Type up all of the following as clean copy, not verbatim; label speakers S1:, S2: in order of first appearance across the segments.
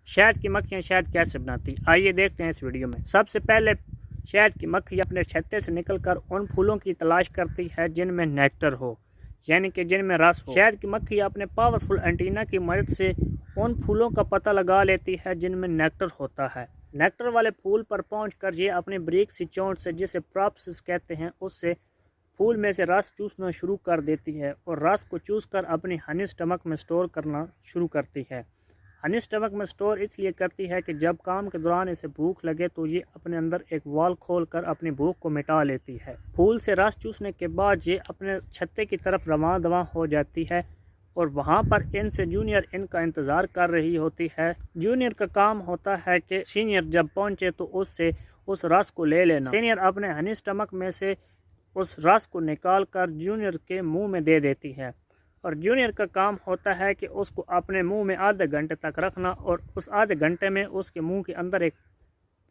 S1: शहद की मक्खियाँ शहद कैसे बनाती, आइए देखते हैं इस वीडियो में। सबसे पहले शहद की मक्खी अपने छत्ते से निकलकर उन फूलों की तलाश करती है जिनमें नेक्टर हो, यानी कि जिनमें रस हो। शहद की मक्खी अपने पावरफुल एंटीना की मदद से उन फूलों का पता लगा लेती है जिनमें नेक्टर होता है। नेक्टर वाले फूल पर पहुंचकर ये अपनी ब्रीक सी चोंच से, जिसे प्रॉप्सिस कहते हैं, उससे फूल में से रस चूसना शुरू कर देती है और रस को चूसकर अपनी हनी स्टमक में स्टोर करना शुरू करती है। हनी स्टमक में स्टोर इसलिए करती है कि जब काम के दौरान इसे भूख लगे तो ये अपने अंदर एक वाल खोलकर अपनी भूख को मिटा लेती है। फूल से रस चूसने के बाद ये अपने छत्ते की तरफ रवां दवां हो जाती है और वहाँ पर इनसे जूनियर इनका इंतज़ार कर रही होती है। जूनियर का काम होता है कि सीनियर जब पहुँचे तो उससे उस रस को ले लेना। सीनियर अपने हनी स्टमक में से उस रस को निकाल कर जूनियर के मुंह में दे देती है और जूनियर का काम होता है कि उसको अपने मुंह में आधे घंटे तक रखना और उस आधे घंटे में उसके मुंह के अंदर एक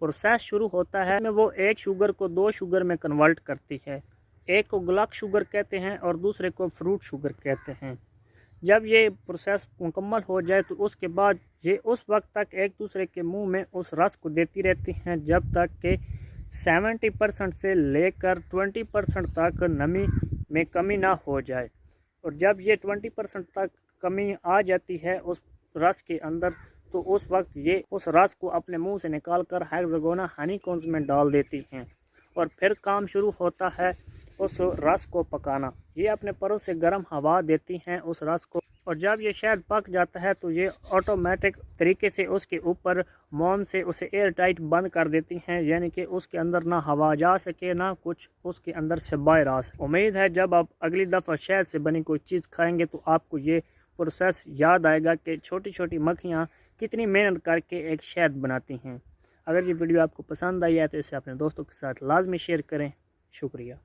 S1: प्रोसेस शुरू होता है में वो एक शुगर को 2 शुगर में कन्वर्ट करती है। एक को ग्लक शुगर कहते हैं और दूसरे को फ्रूट शुगर कहते हैं। जब ये प्रोसेस मुकम्मल हो जाए तो उसके बाद ये उस वक्त तक एक दूसरे के मुंह में उस रस को देती रहती हैं जब तक कि 70% से लेकर 20% तक नमी में कमी ना हो जाए। और जब ये 20% तक कमी आ जाती है उस रस के अंदर तो उस वक्त ये उस रस को अपने मुंह से निकाल कर हेक्सागोना हनीकॉम्ब्स में डाल देती हैं और फिर काम शुरू होता है उस रस को पकाना। ये अपने परों से गर्म हवा देती हैं उस रस को और जब ये शहद पक जाता है तो ये ऑटोमेटिक तरीके से उसके ऊपर मोम से उसे एयर टाइट बंद कर देती हैं, यानी कि उसके अंदर ना हवा जा सके ना कुछ उसके अंदर से बाहर आ सके। उम्मीद है जब आप अगली दफ़ा शहद से बनी कोई चीज़ खाएंगे तो आपको ये प्रोसेस याद आएगा कि छोटी छोटी मक्खियाँ कितनी मेहनत करके एक शहद बनाती हैं। अगर ये वीडियो आपको पसंद आई है तो इसे अपने दोस्तों के साथ लाजमी शेयर करें। शुक्रिया।